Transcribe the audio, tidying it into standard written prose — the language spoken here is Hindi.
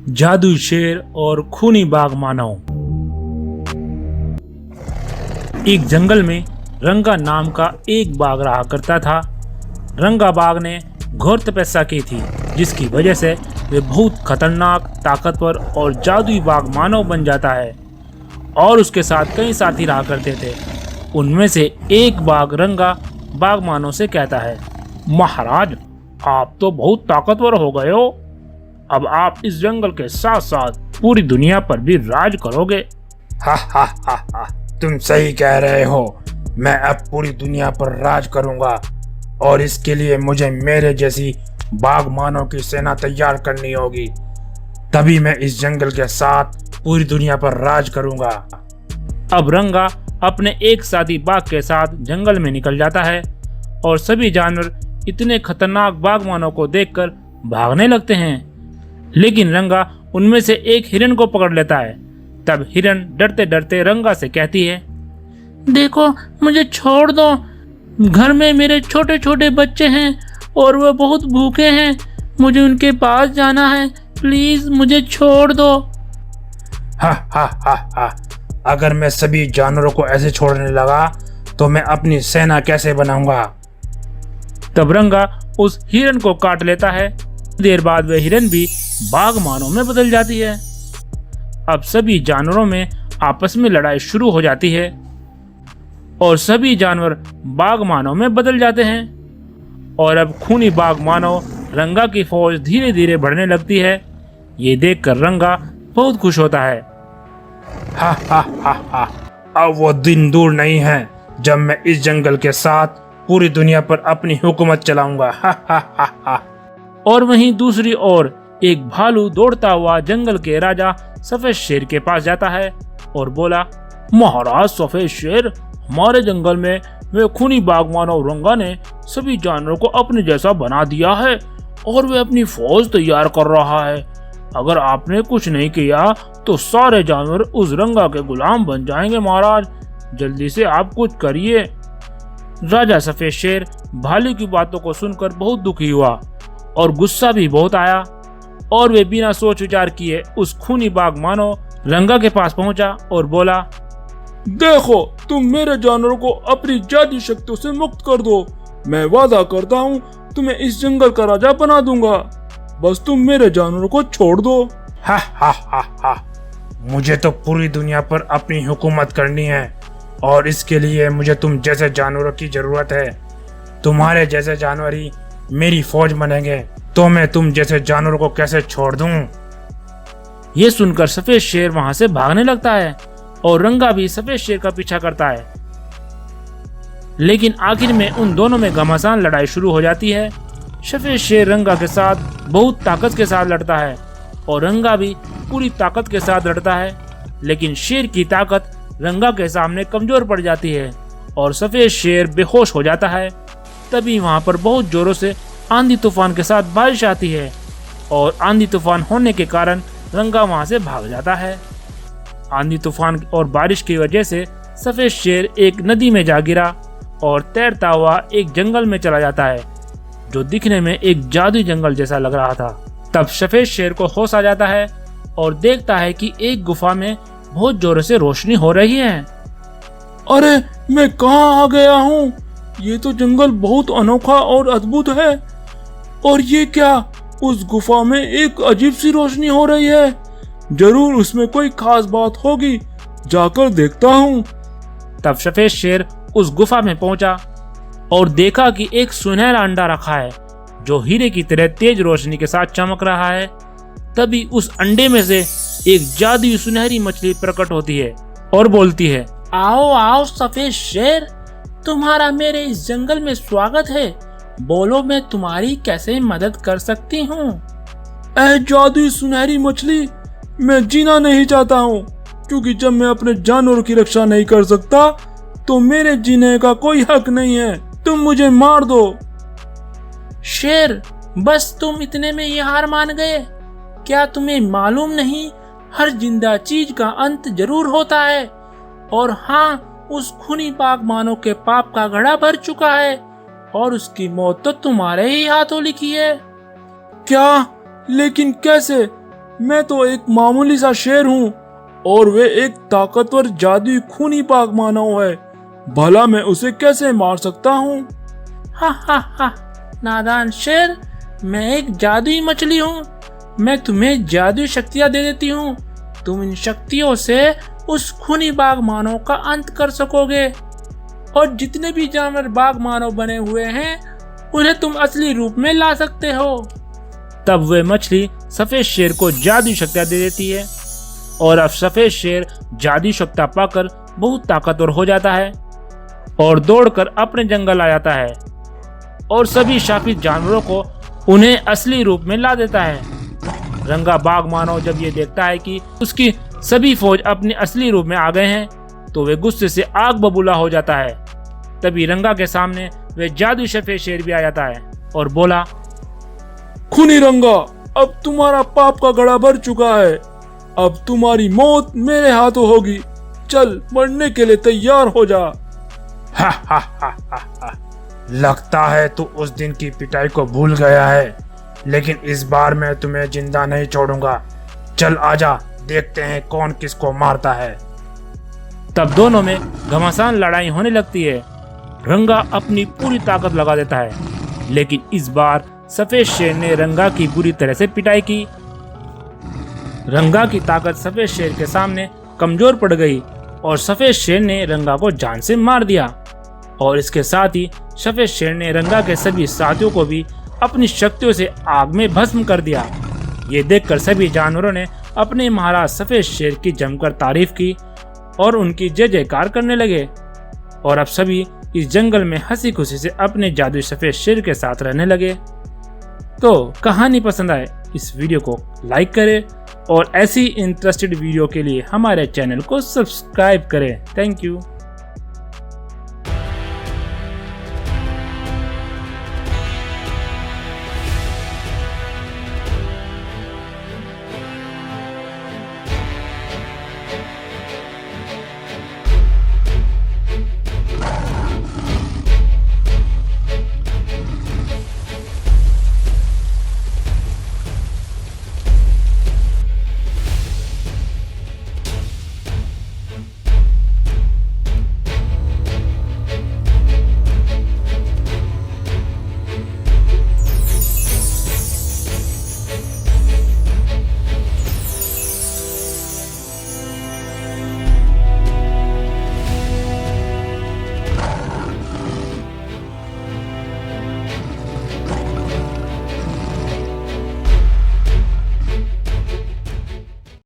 जादुई शेर और खूनी बाघ मानव। एक जंगल में रंगा नाम का एक बाघ रहा करता था। रंगा बाघ ने घोर तपस्या की थी, जिसकी वजह से वे बहुत खतरनाक, ताकतवर और जादुई बाघ मानव बन जाता है। और उसके साथ कई साथी रहा करते थे। उनमें से एक बाघ रंगा बाघ मानव से कहता है, महाराज, आप तो बहुत ताकतवर हो गए हो। अब आप इस जंगल के साथ साथ पूरी दुनिया पर भी राज करोगे। हा हा हा हा, तुम सही कह रहे हो। मैं अब पूरी दुनिया पर राज करूंगा और इसके लिए मुझे मेरे जैसी बाघ मानव की सेना तैयार करनी होगी। तभी मैं इस जंगल के साथ पूरी दुनिया पर राज करूंगा। अब रंगा अपने एक साथी बाघ के साथ जंगल में निकल जाता है और सभी जानवर इतने खतरनाक बाघ मानव को देखकर भागने लगते हैं। लेकिन रंगा उनमें से एक हिरन को पकड़ लेता है। तब हिरन डरते डरते रंगा से कहती है, देखो, मुझे छोड़ दो। घर में मेरे छोटे छोटे बच्चे हैं और वह बहुत भूखे हैं। मुझे उनके पास जाना है। प्लीज मुझे छोड़ दो। हा हा हा हा, अगर मैं सभी जानवरों को ऐसे छोड़ने लगा तो मैं अपनी सेना कैसे बनाऊंगा। तब रंगा उस हिरन को काट लेता है। देर बाद वह हिरन भी बाघ मानव में बदल जाती है। अब सभी जानवरों में आपस में लड़ाई शुरू हो जाती है और सभी जानवर बाघ मानव में बदल जाते हैं। और अब खूनी बाघ मानव रंगा की फौज धीरे धीरे बढ़ने लगती है। ये देखकर रंगा बहुत खुश होता है। हा हा हा हा, अब वो दिन दूर नहीं है जब मैं इस जंगल के साथ पूरी दुनिया पर अपनी हुकूमत चलाऊंगा। हा हा हा हा। और वहीं दूसरी ओर एक भालू दौड़ता हुआ जंगल के राजा सफेद शेर के पास जाता है और बोला, महाराज सफेद शेर, हमारे जंगल में वे खूनी बाघ मानव रंगा ने सभी जानवरों को अपने जैसा बना दिया है और वे अपनी फौज तैयार कर रहा है। अगर आपने कुछ नहीं किया तो सारे जानवर उस रंगा के गुलाम बन जाएंगे। महाराज, जल्दी से आप कुछ करिए। राजा सफेद शेर भालू की बातों को सुनकर बहुत दुखी हुआ और गुस्सा भी बहुत आया और वे बिना सोच विचार किए उस खूनी बाघ मानव रंगा के पास पहुंचा और बोला, देखो, तुम मेरे जानवरों को अपनी जादुई शक्तियों से मुक्त कर दो। मैं वादा करता हूँ तुम्हें इस जंगल का राजा बना दूंगा। बस तुम मेरे जानवरों को छोड़ दो। हा हा हा हा, मुझे तो पूरी दुनिया पर अपनी हुकूमत करनी है और इसके लिए मुझे तुम जैसे जानवरों की जरूरत है। तुम्हारे जैसे जानवर ही मेरी फौज बनेंगे, तो मैं तुम जैसे जानवरों को कैसे छोड़ दूं। ये सुनकर सफेद शेर वहां से भागने लगता है और रंगा भी सफेद शेर का पीछा करता है। लेकिन आखिर में उन दोनों में घमासान लड़ाई शुरू हो जाती है। सफेद शेर रंगा के साथ बहुत ताकत के साथ लड़ता है और रंगा भी पूरी ताकत के साथ लड़ता है। लेकिन शेर की ताकत रंगा के सामने कमजोर पड़ जाती है और सफेद शेर बेहोश हो जाता है। तभी वहां पर बहुत जोरों से आंधी तूफान के साथ बारिश आती है और आंधी तूफान होने के कारण रंगा वहां से भाग जाता है। आंधी तूफान और बारिश की वजह से सफेद शेर एक नदी में जा गिरा और तैरता हुआ एक जंगल में चला जाता है, जो दिखने में एक जादुई जंगल जैसा लग रहा था। तब सफेद शेर को होश आ जाता है और देखता है कि एक गुफा में बहुत जोरों से रोशनी हो रही है। अरे, मैं कहाँ आ गया हूँ? ये तो जंगल बहुत अनोखा और अद्भुत है। और ये क्या, उस गुफा में एक अजीब सी रोशनी हो रही है। जरूर उसमें कोई खास बात होगी, जाकर देखता हूँ। तब सफेद शेर उस गुफा में पहुंचा और देखा कि एक सुनहरा अंडा रखा है, जो हीरे की तरह तेज रोशनी के साथ चमक रहा है। तभी उस अंडे में से एक जादुई सुनहरी मछली प्रकट होती है और बोलती है, आओ आओ सफेद शेर, तुम्हारा मेरे इस जंगल में स्वागत है। बोलो, मैं तुम्हारी कैसे मदद कर सकती हूँ। ऐ जादुई सुनहरी मछली, मैं जीना नहीं चाहता हूँ, क्योंकि जब मैं अपने जानवरों की रक्षा नहीं कर सकता तो मेरे जीने का कोई हक नहीं है। तुम मुझे मार दो। शेर, बस तुम इतने में ये हार मान गए? क्या तुम्हें मालूम नहीं, हर जिंदा चीज का अंत जरूर होता है। और हाँ, उस खूनी बाघ मानव के पाप का घड़ा भर चुका है और उसकी मौत तो तुम्हारे ही हाथों लिखी है। क्या? लेकिन कैसे? मैं तो एक मामूली सा शेर हूँ और वे एक ताकतवर जादुई खूनी पाक मानव है। भला मैं उसे कैसे मार सकता हूँ? हा हा हा, नादान शेर, मैं एक जादुई मछली हूँ। मैं तुम्हें जादुई शक्तियाँ दे देती हूँ। तुम इन शक्तियों से उस खूनी बाघ मानव का अंत कर सकोगे और जितने भी जानवर बाघ मानव बने हुए हैं उन्हें तुम असली रूप में ला सकते हो। तब वह मछली सफेद शेर को जादुई शक्तियाँ दे देती है और अब सफेद शेर जादुई शक्तियाँ पाकर बहुत ताकतवर हो जाता है और दौड़कर अपने जंगल आ जाता है और सभी शापित जानवरों को उन्हें असली रूप में ला देता है। रंगा बाघ मानव जब ये देखता है कि उसकी सभी फौज अपने असली रूप में आ गए हैं तो वे गुस्से से आग बबूला हो जाता है। तभी रंगा के सामने वे जादुई सफेद शेर भी आ जाता है और बोला, खूनी रंगा, अब तुम्हारा पाप का घड़ा भर चुका है। अब तुम्हारी मौत मेरे हाथों होगी। चल, मरने के लिए तैयार हो जा। हा हा हा हा हा। लगता है तू उस दिन की पिटाई को भूल गया है, लेकिन इस बार मैं तुम्हें जिंदा नहीं छोड़ूंगा। चल आजा, देखते हैं कौन किसको मारता है। तब दोनों में घमासान लड़ाई होने लगती है। रंगा अपनी पूरी ताकत लगा देता है, लेकिन इस बार सफेद शेर ने रंगा की बुरी तरह से पिटाई की। रंगा की ताकत सफेद शेर के सामने कमजोर पड़ गई और सफेद शेर ने रंगा को जान से मार दिया और इसके साथ ही सफेद शेर ने रंगा के सभी साथियों को भी अपनी शक्तियों से आग में भस्म कर दिया। ये देखकर सभी जानवरों ने अपने महाराज सफेद शेर की जमकर तारीफ की और उनकी जय जयकार करने लगे और अब सभी इस जंगल में हंसी खुशी से अपने जादुई सफेद शेर के साथ रहने लगे। तो कहानी पसंद आए इस वीडियो को लाइक करें और ऐसी इंटरेस्टेड वीडियो के लिए हमारे चैनल को सब्सक्राइब करें। Thank you.